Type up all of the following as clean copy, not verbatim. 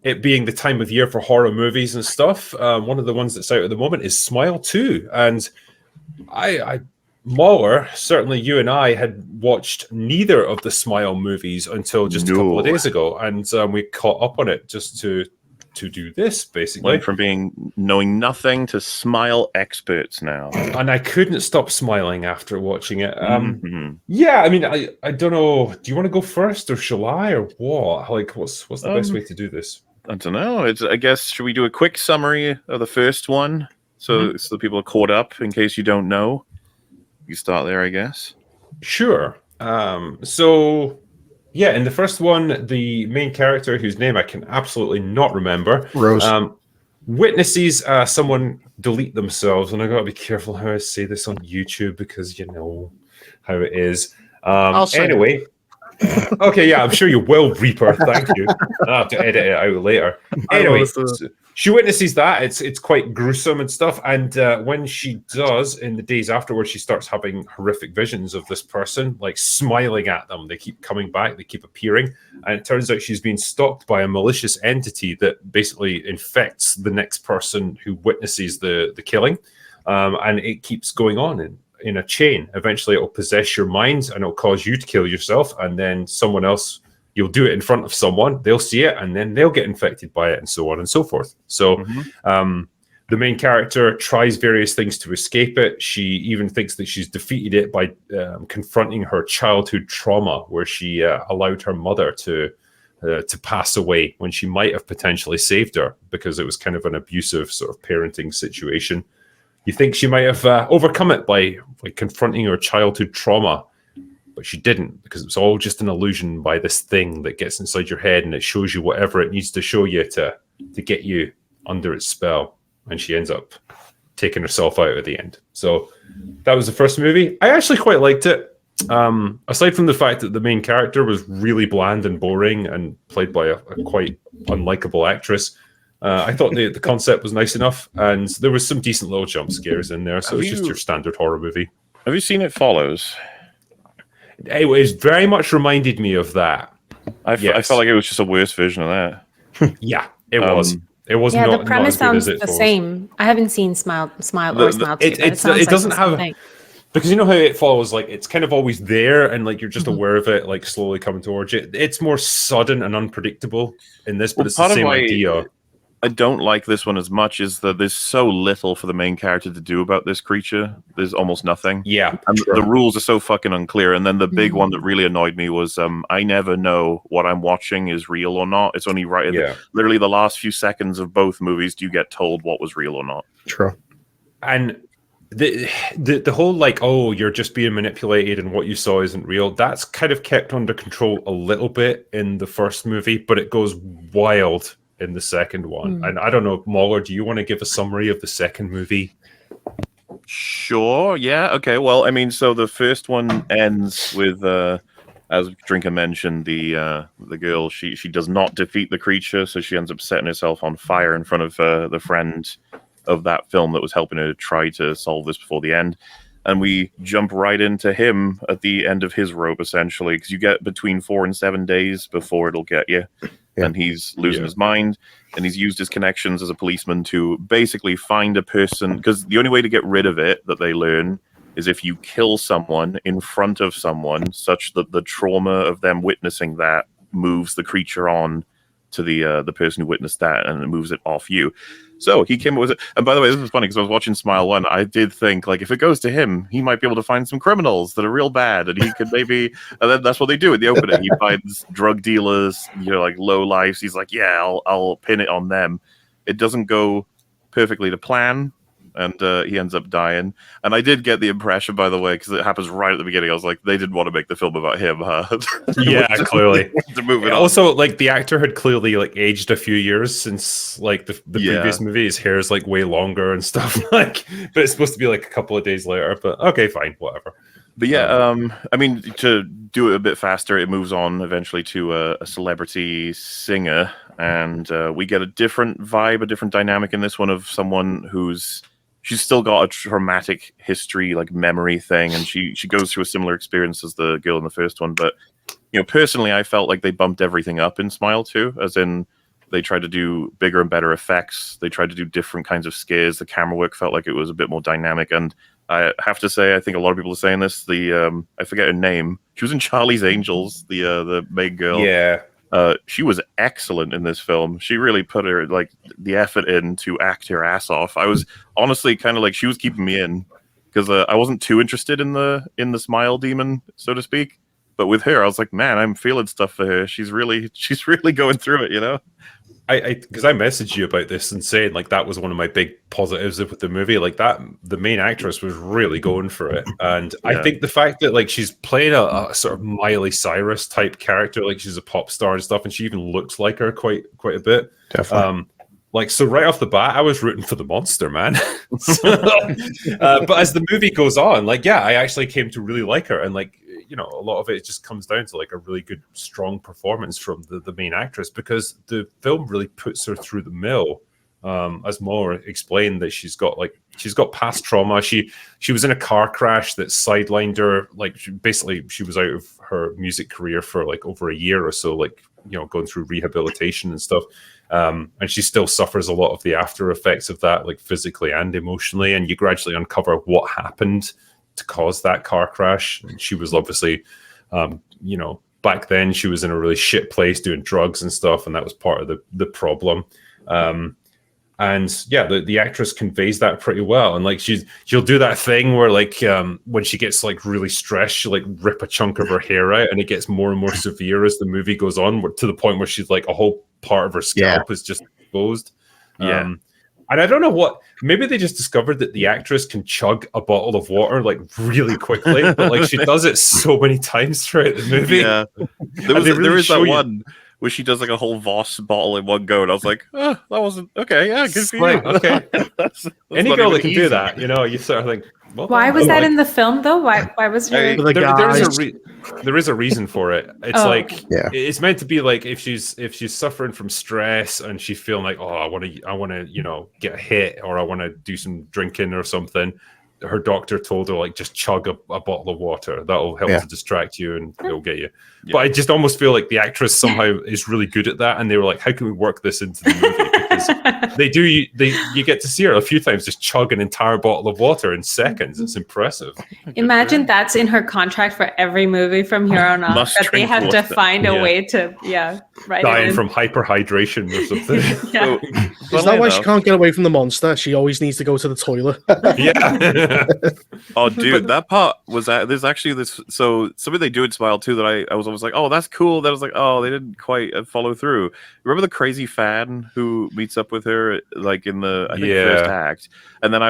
it being the time of year for horror movies and stuff, one of the ones that's out at the moment is Smile 2. And Mauler, certainly you and I had watched neither of the Smile movies until just a couple of days ago. And we caught up on it just to do this, basically. Went from knowing nothing to Smile experts now. And I couldn't stop smiling after watching it. Yeah, I mean, I don't know. Do you want to go first, or shall I, or what? Like, what's the best way to do this? I don't know. I guess, should we do a quick summary of the first one? So people are caught up in case you don't know. You start there, I guess. Sure. So, yeah, in the first one, the main character, whose name I can absolutely not remember, Rose, witnesses someone delete themselves. And I got to be careful how I say this on YouTube because you know how it is. Anyway. Okay, yeah, I'm sure you will, Reaper. Thank you. I'll have to edit it out later. Anyway, she witnesses that. It's quite gruesome and stuff. And when she does, in the days afterwards, she starts having horrific visions of this person, like smiling at them. They keep coming back. They keep appearing. And it turns out she's been stalked by a malicious entity that basically infects the next person who witnesses the killing. And it keeps going on in a chain. Eventually it'll possess your mind and it'll cause you to kill yourself, and then someone else, you'll do it in front of someone, they'll see it, and then they'll get infected by it, and so on and so forth. So the main character tries various things to escape it. She even thinks that she's defeated it by confronting her childhood trauma, where she allowed her mother to pass away when she might have potentially saved her, because it was kind of an abusive sort of parenting situation. You think she might have overcome it by confronting her childhood trauma, but she didn't, because it was all just an illusion by this thing that gets inside your head and it shows you whatever it needs to show you to get you under its spell. And she ends up taking herself out at the end. So that was the first movie. I actually quite liked it. Aside from the fact that the main character was really bland and boring and played by a quite unlikable actress, I thought the concept was nice enough, and there was some decent little jump scares in there. So it's just your standard horror movie. Have you seen It Follows? It very much reminded me of that. I felt like it was just a worse version of that. Yeah, it was. It was yeah, not. The premise not as sounds good as the same. I haven't seen Smile or Smile 2. It doesn't have. Because you know how It Follows, like, it's kind of always there, and like you're just aware of it, like slowly coming towards you. It's more sudden and unpredictable in this, but it's the same idea. I don't like this one as much is that there's so little for the main character to do about this creature. There's almost nothing. Yeah. And the rules are so fucking unclear. And then the big one that really annoyed me was I never know what I'm watching is real or not. It's only literally the last few seconds of both movies do you get told what was real or not. True. And the whole like, oh, you're just being manipulated and what you saw isn't real, that's kind of kept under control a little bit in the first movie, but it goes wild in the second one. And I don't know, Mauler, do you want to give a summary of the second movie? Sure, yeah, okay. Well, I mean, so the first one ends with, as Drinker mentioned, the girl, she does not defeat the creature, so she ends up setting herself on fire in front of the friend of that film that was helping her try to solve this before the end. And we jump right into him at the end of his rope, essentially, because you get between 4 and 7 days before it'll get you. Yeah. And he's losing his mind, and he's used his connections as a policeman to basically find a person, because the only way to get rid of it, that they learn, is if you kill someone in front of someone, such that the trauma of them witnessing that moves the creature on to the person who witnessed that, and it moves it off you. So he came up with it. And by the way, this was funny because I was watching Smile 1. I did think, like, if it goes to him, he might be able to find some criminals that are real bad, and he could maybe. And then that's what they do in the opening. He finds drug dealers, like low lives. He's like, yeah, I'll pin it on them. It doesn't go perfectly to plan, and he ends up dying. And I did get the impression, by the way, because it happens right at the beginning, I was like, they didn't want to make the film about him, huh? Yeah, clearly. To move it on. Also, like, the actor had clearly like aged a few years since like the previous movie. His hair is like way longer and stuff. Like, but it's supposed to be like a couple of days later. But okay, fine, whatever. But yeah, I mean, to do it a bit faster, it moves on eventually to a celebrity singer, and we get a different vibe, a different dynamic in this one of someone she's still got a traumatic history, like memory thing, and she goes through a similar experience as the girl in the first one. But personally, I felt like they bumped everything up in Smile 2, as in They tried to do bigger and better effects. They tried to do different kinds of scares. The camera work felt like it was a bit more dynamic. And I have to say, I think a lot of people are saying this. I forget her name. She was in Charlie's Angels, the main girl. Yeah. She was excellent in this film. She really put her the effort in to act her ass off. I was honestly kind of like, she was keeping me in because I wasn't too interested in the smile demon, so to speak. But with her, I was like, man, I'm feeling stuff for her. She's really going through it, you know. Because I messaged you about this and saying like that was one of my big positives with the movie. Like that, the main actress was really going for it, and I think the fact that like she's playing a sort of Miley Cyrus type character, like she's a pop star and stuff, and she even looks like her quite a bit. Definitely. So right off the bat, I was rooting for the monster, man. But as the movie goes on, like I actually came to really like her, and like a lot of it just comes down to like a really good, strong performance from the main actress, because the film really puts her through the mill. As Moore explained, that she's got past trauma. She was in a car crash that sidelined her. Like she was out of her music career for like over a year or so, like going through rehabilitation and stuff. And she still suffers a lot of the after effects of that, like physically and emotionally. And you gradually uncover what happened to cause that car crash. And she was obviously, back then she was in a really shit place doing drugs and stuff, and that was part of the problem. And yeah, the actress conveys that pretty well. And like she'll do that thing where like when she gets like really stressed, she'll like rip a chunk of her hair out, and it gets more and more severe as the movie goes on, to the point where she's like a whole part of her scalp is just exposed. And I don't know what, maybe they just discovered that the actress can chug a bottle of water like really quickly, but like she does it so many times throughout the movie. Yeah, there is that one where she does like a whole Voss bottle in one go, and I was like, oh, that wasn't okay. Yeah, good for you. Okay, that's any girl that can do that, you sort of think. Well, why was that in the film though? Why was there? There is a reason for it. It's it's meant to be like if she's suffering from stress and she's feeling like, oh, I want to get hit, or I want to do some drinking or something. Her doctor told her like just chug a bottle of water. That'll help to distract you and it'll get you. Yeah. But I just almost feel like the actress somehow is really good at that, and they were like, how can we work this into the movie? Because you get to see her a few times just chug an entire bottle of water in seconds. It's impressive. Imagine that's in her contract for every movie from here on out, that they have to find a way to write dying from hyperhydration or something. Is that why she can't get away from the monster? She always needs to go to the toilet. Oh, dude, that part was there's actually this. So something they do in Smile too that I was always like, oh, that's cool. That was like, oh, they didn't quite follow through. Remember the crazy fan who meets up with her like in the first act, and then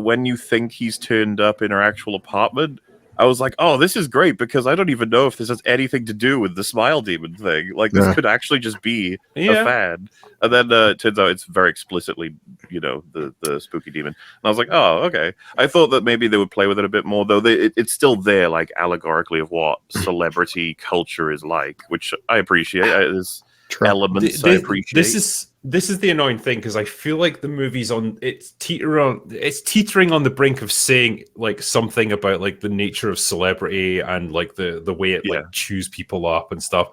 when you think he's turned up in her actual apartment, I was like, oh, this is great, because I don't even know if this has anything to do with the smile demon thing. Like, this could actually just be a fan. And then it turns out it's very explicitly, the spooky demon. And I was like, oh, okay. I thought that maybe they would play with it a bit more, though. It's still there, like, allegorically of what celebrity culture is like, which I appreciate. There's elements I appreciate. This is the annoying thing, because I feel like the movie's it's teetering on the brink of saying like something about like the nature of celebrity and like the way it like chews people up and stuff.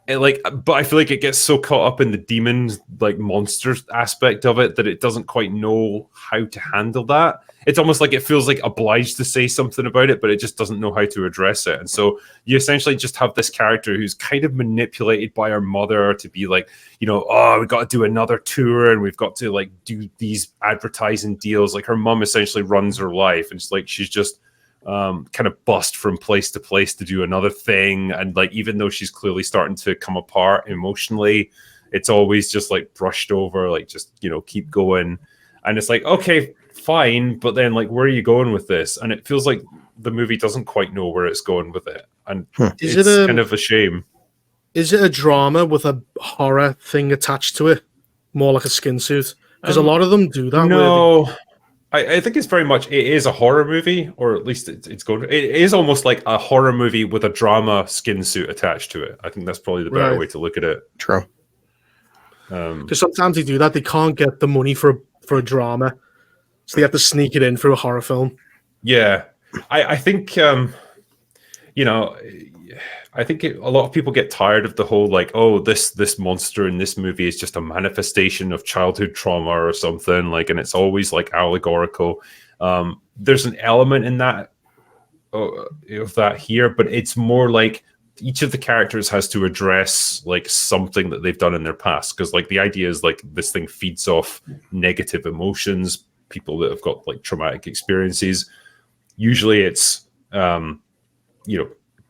And but I feel like it gets so caught up in the demons, like monsters aspect of it, that it doesn't quite know how to handle that. It's almost like it feels like obliged to say something about it, but it just doesn't know how to address it. And so you essentially just have this character who's kind of manipulated by her mother to be like, oh, we've got to do another tour and we've got to like do these advertising deals. Like her mom essentially runs her life, and it's like she's just kind of bust from place to place to do another thing. And like, even though she's clearly starting to come apart emotionally, it's always just like brushed over, like just, keep going. And it's like, okay, fine, but then like, where are you going with this? And it feels like the movie doesn't quite know where it's going with it, and it's kind of a shame. Is it a drama with a horror thing attached to it, more like a skin suit? Because a lot of them do that. No, I think it's very much, it is a horror movie, or at least it is almost like a horror movie with a drama skin suit attached to it. I think that's probably the better way to look at it. True. Because sometimes they do that. They can't get the money for a drama, so they have to sneak it in through a horror film. Yeah, I think you know, I think a lot of people get tired of the whole like, oh, this monster in this movie is just a manifestation of childhood trauma or something like, and it's always like allegorical. There's an element in that of that here, but it's more like each of the characters has to address like something that they've done in their past, because like the idea is like this thing feeds off negative emotions, people that have got like traumatic experiences. Usually it's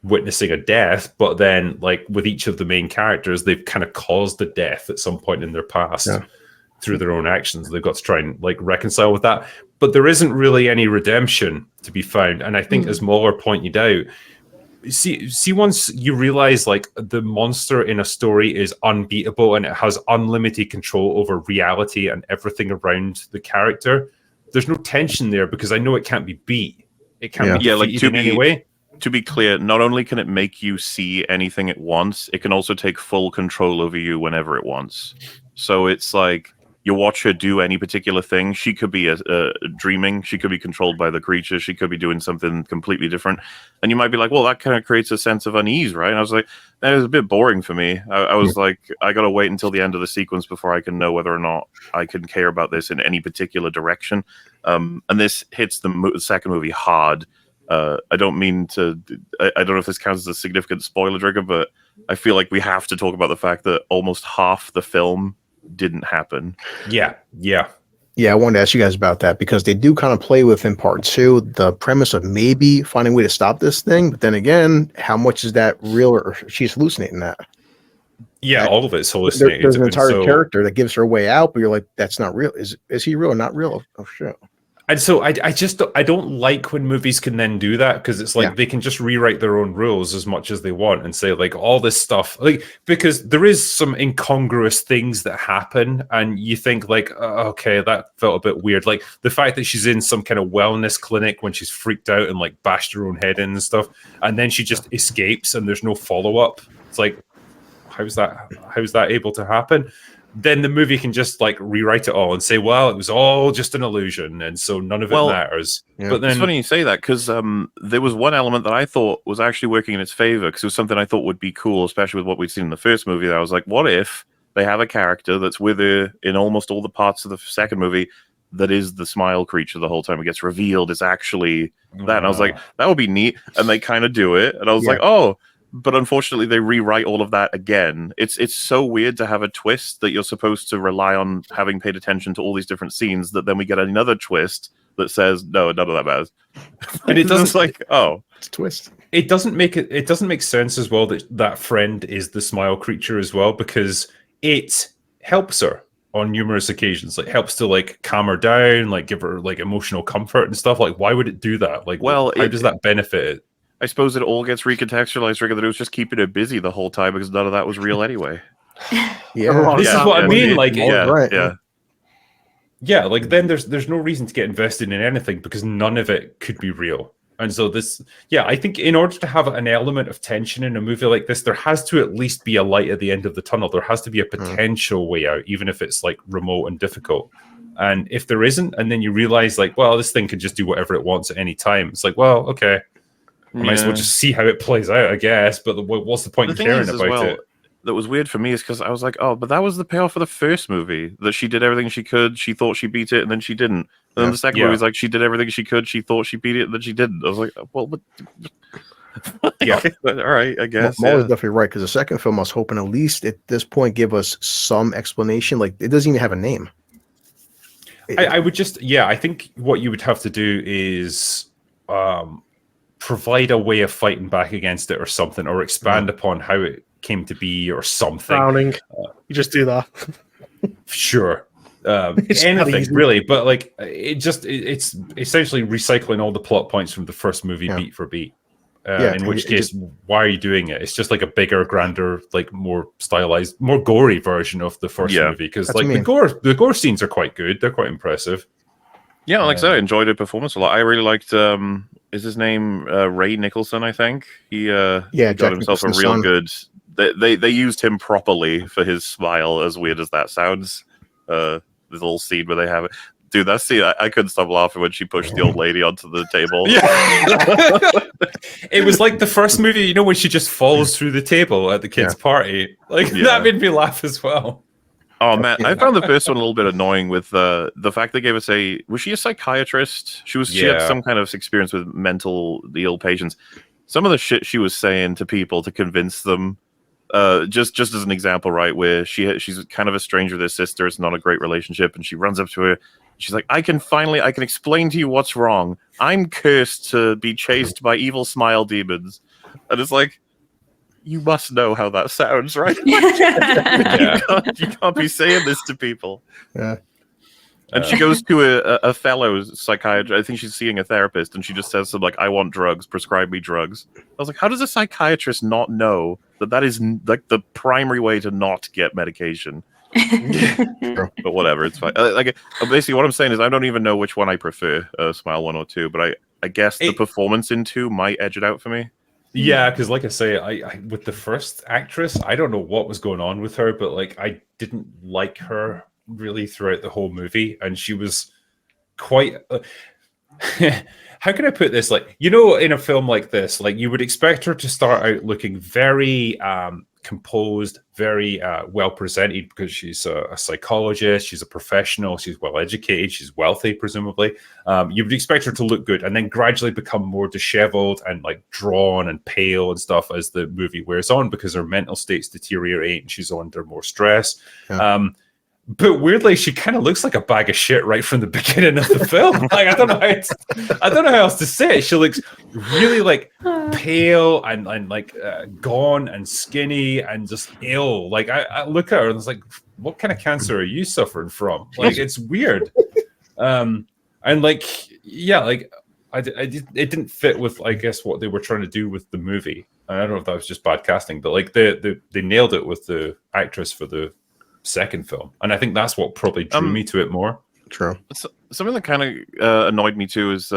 witnessing a death, but then like with each of the main characters, they've kind of caused a death at some point in their past through their own actions. They've got to try and like reconcile with that, but there isn't really any redemption to be found. And I think as Muller pointed out, see once you realize like the monster in a story is unbeatable and it has unlimited control over reality and everything around the character, there's no tension there because I know it can't be beat. It can't be defeated in any way. To be clear, not only can it make you see anything it wants, it can also take full control over you whenever it wants. So it's like you watch her do any particular thing. She could be dreaming. She could be controlled by the creature. She could be doing something completely different. And you might be like, well, that kind of creates a sense of unease, right? And I was like, that was a bit boring for me. I was like, I got to wait until the end of the sequence before I can know whether or not I can care about this in any particular direction. And this hits the second movie hard. I don't mean to... I don't know if this counts as a significant spoiler trigger, but I feel like we have to talk about the fact that almost half the film didn't happen. Yeah. I wanted to ask you guys about that because they do kind of play with in part 2 the premise of maybe finding a way to stop this thing, but then again, how much is that real or she's hallucinating that? Yeah, all of it's hallucinated. There's an entire character that gives her a way out, but you're like, that's not real. Is he real or not real? Oh shit. And so I don't like when movies can then do that, because it's like they can just rewrite their own rules as much as they want and say like all this stuff, like, because there is some incongruous things that happen and you think like, okay, that felt a bit weird. Like the fact that she's in some kind of wellness clinic when she's freaked out and like bashed her own head in and stuff, and then she just escapes and there's no follow-up. It's like, how's that able to happen? Then the movie can just like rewrite it all and say, well, it was all just an illusion, and so none of it matters. Yeah. But then it's funny you say that, because there was one element that I thought was actually working in its favor, because it was something I thought would be cool, especially with what we'd seen in the first movie. That I was like, what if they have a character that's with her in almost all the parts of the second movie that is the smile creature the whole time? It gets revealed it's actually that. And I was like, that would be neat. And they kind of do it. And I was like, oh. But unfortunately, they rewrite all of that again. It's so weird to have a twist that you're supposed to rely on having paid attention to all these different scenes, that then we get another twist that says, no, none of that matters. And it doesn't it's like, oh, it's a twist. It doesn't make sense as well that friend is the smile creature as well, because it helps her on numerous occasions. Like helps to like calm her down, like give her like emotional comfort and stuff. Like why would it do that? Like, well, how does that benefit it? I suppose it all gets recontextualized, Rick, that it was just keeping it busy the whole time because none of that was real anyway. This is what I mean. Like, yeah. Like then there's no reason to get invested in anything because none of it could be real. And so I think in order to have an element of tension in a movie like this, there has to at least be a light at the end of the tunnel. There has to be a potential way out, even if it's like remote and difficult. And if there isn't, and then you realize like, well, this thing can just do whatever it wants at any time. It's like, well, okay. I might as well just see how it plays out, I guess. But what's the point in caring about it? That was weird for me is because I was like, oh, but that was the payoff for the first movie. That she did everything she could. She thought she beat it, and then she didn't. And then the second movie was like, she did everything she could. She thought she beat it, and then she didn't. I was like, well, but... all right, I guess. Molly's definitely right, because the second film, I was hoping at least at this point give us some explanation. Like, it doesn't even have a name. I would just... Yeah, I think what you would have to do is... provide a way of fighting back against it or something, or expand upon how it came to be or something. Frowning. You just do that. Sure. Anything really, but like it's essentially recycling all the plot points from the first movie beat for beat. In which case, why are you doing it? It's just like a bigger, grander, like more stylized, more gory version of the first movie, because like the gore scenes are quite good. They're quite impressive. Yeah, like I said, I enjoyed the performance a lot. I really liked is his name Ray Nicholson, I think. He got himself a real good... They used him properly for his smile, as weird as that sounds. This little scene where they have it. Dude, that's I couldn't stop laughing when she pushed the old lady onto the table. Yeah. It was like the first movie, you know, when she just falls through the table at the kids' party. Like that made me laugh as well. Oh man, I found the first one a little bit annoying with the fact they gave us was she a psychiatrist? She had some kind of experience with mentally ill patients. Some of the shit she was saying to people to convince them, just as an example, right, where she's kind of a stranger with her sister. It's not a great relationship, and she runs up to her. She's like, I can explain to you what's wrong. I'm cursed to be chased by evil smile demons. And it's like, you must know how that sounds, right? You can't be saying this to people. Yeah. And she goes to a fellow psychiatrist. I think she's seeing a therapist, and she just says something like, I want drugs, prescribe me drugs. I was like, how does a psychiatrist not know that is like the primary way to not get medication? But whatever, it's fine. Basically, what I'm saying is I don't even know which one I prefer, Smile 1 or 2, but I guess the performance in 2 might edge it out for me. Yeah, because like I say, I with the first actress, I don't know what was going on with her, but like I didn't like her really throughout the whole movie, and she was quite how can I put this? Like, you know, in a film like this, like you would expect her to start out looking very composed, very well presented, because she's a psychologist, she's a professional, she's well educated, she's wealthy, presumably. You would expect her to look good, and then gradually become more disheveled and like drawn and pale and stuff as the movie wears on, because her mental state's deteriorate and she's under more stress. Yeah. But weirdly, she kind of looks like a bag of shit right from the beginning of the film. Like I don't know how else to say it. She looks really like pale and like gone and skinny and just ill. Like I look at her and it's like, what kind of cancer are you suffering from? Like it's weird. And like like it didn't fit with, I guess, what they were trying to do with the movie. I don't know if that was just bad casting, but like they nailed it with the actress for the second film, and I think that's what probably drew me to it more. True. Something that kind of annoyed me too is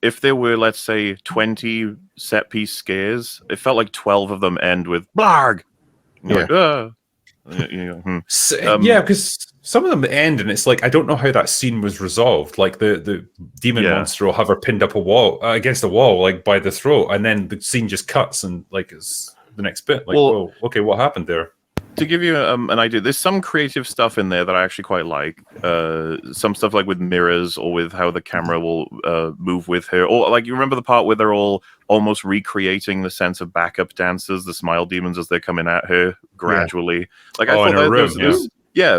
if there were, let's say, 20 set piece scares, it felt like 12 of them end with blarg. Yeah, because some of them end and it's like, I don't know how that scene was resolved. Like the demon monster will have her pinned up a wall against a wall, like by the throat, and then the scene just cuts and like it's the next bit. Like, well, okay, what happened there? To give you an idea, there's some creative stuff in there that I actually quite like. Some stuff like with mirrors, or with how the camera will move with her. Or like, you remember the part where they're all almost recreating the sense of backup dancers, the smile demons, as they're coming at her gradually. Yeah. Like I thought there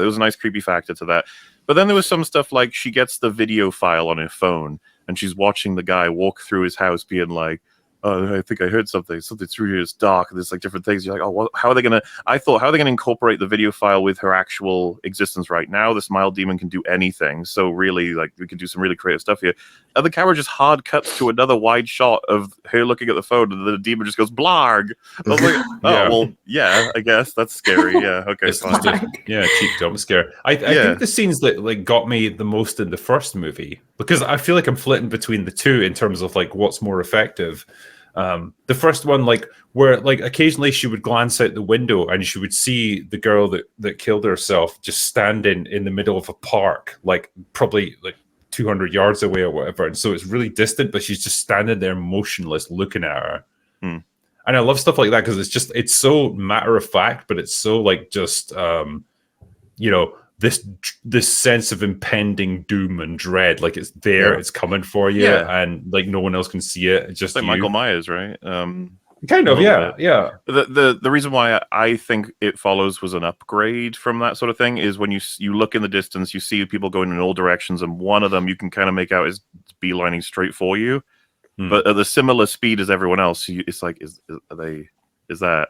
was a nice creepy factor to that. But then there was some stuff like she gets the video file on her phone and she's watching the guy walk through his house being like, I think I heard something through here is dark. There's like different things. You're like, how are they gonna? I thought, how are they gonna incorporate the video file with her actual existence right now? The smile demon can do anything. So really, like, we could do some really creative stuff here. And the camera just hard cuts to another wide shot of her looking at the phone, and the demon just goes blarg. I was like, I guess that's scary. Yeah, okay, it's fine. Cheap jump scare. I think the scenes that like got me the most in the first movie, because I feel like I'm flitting between the two in terms of like what's more effective. The first one, like where like occasionally she would glance out the window and she would see the girl that killed herself just standing in the middle of a park, like probably like 200 yards away or whatever. And so it's really distant, but she's just standing there motionless looking at her. And I love stuff like that because it's so matter of fact, but it's so like just, this sense of impending doom and dread, like it's there, it's coming for you, and like no one else can see it. It's just like Michael Myers, right? Kind of, yeah. The reason why I think It Follows was an upgrade from that sort of thing is when you look in the distance, you see people going in all directions, and one of them you can kind of make out is beelining straight for you, but at the similar speed as everyone else. It's like, is that?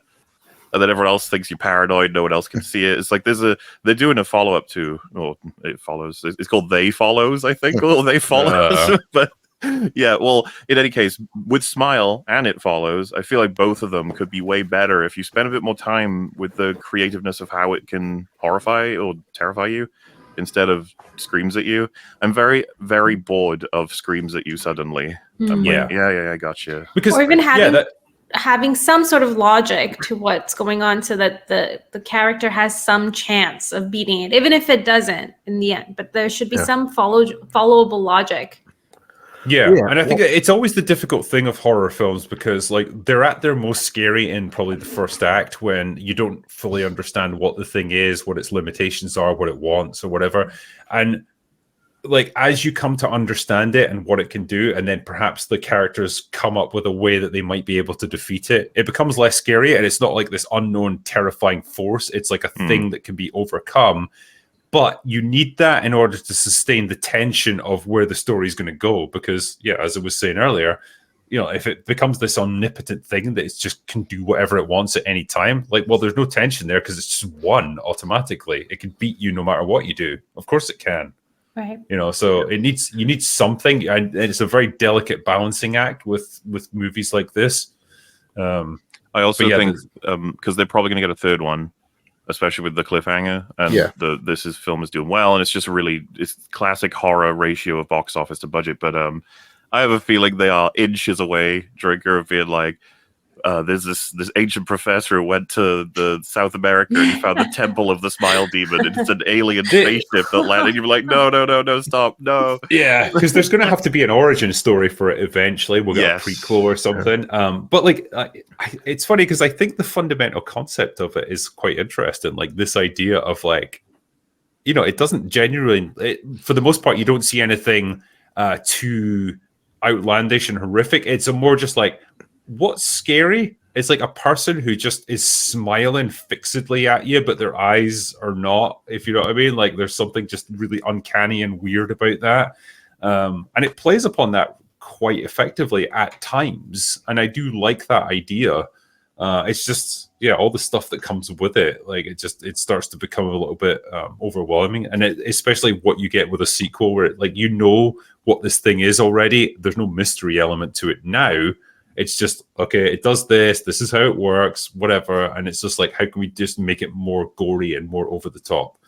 And then everyone else thinks you're paranoid. No one else can see it. It's like they're doing a follow-up to, It Follows. It's called They Follows, I think. Or They Follows. But yeah, well, in any case, with Smile and It Follows, I feel like both of them could be way better if you spend a bit more time with the creativeness of how it can horrify or terrify you instead of screams at you. I'm very, very bored of screams at you suddenly. I'm like, I got you. Because, or even having... having some sort of logic to what's going on so that the character has some chance of beating it, even if it doesn't in the end. But there should be some followable logic. Yeah, and I think it's always the difficult thing of horror films because like they're at their most scary in probably the first act when you don't fully understand what the thing is, what its limitations are, what it wants or whatever. And like as you come to understand it and what it can do, and then perhaps the characters come up with a way that they might be able to defeat it, it becomes less scary and it's not like this unknown terrifying force. It's like a thing that can be overcome. But you need that in order to sustain the tension of where the story is going to go. Because, yeah, as I was saying earlier, you know, if it becomes this omnipotent thing that it just can do whatever it wants at any time, like, well, there's no tension there because it's just won automatically. It can beat you no matter what you do. Of course it can. Right. You know, so you need something, and it's a very delicate balancing act with movies like this. I also think because they're probably going to get a third one, especially with the cliffhanger, and this film is doing well, and it's just it's classic horror ratio of box office to budget. But I have a feeling they are inches away, Drinker, of being like, there's this ancient professor who went to the South America and found the Temple of the Smile Demon, and it's an alien spaceship that landed. You're like, no, stop, no. Yeah, because there's going to have to be an origin story for it eventually. We'll get a prequel or something. But like, it's funny because I think the fundamental concept of it is quite interesting. Like this idea of like, you know, it doesn't genuinely, for the most part, you don't see anything too outlandish and horrific. It's more just like, what's scary is like a person who just is smiling fixedly at you, but their eyes are not, if you know what I mean. Like there's something just really uncanny and weird about that. And it plays upon that quite effectively at times. And I do like that idea. It's just, all the stuff that comes with it. Like it starts to become a little bit overwhelming. And especially what you get with a sequel where like, you know what this thing is already. There's no mystery element to it now. It's just, okay, it does this. This is how it works, whatever. And it's just like, how can we just make it more gory and more over the top?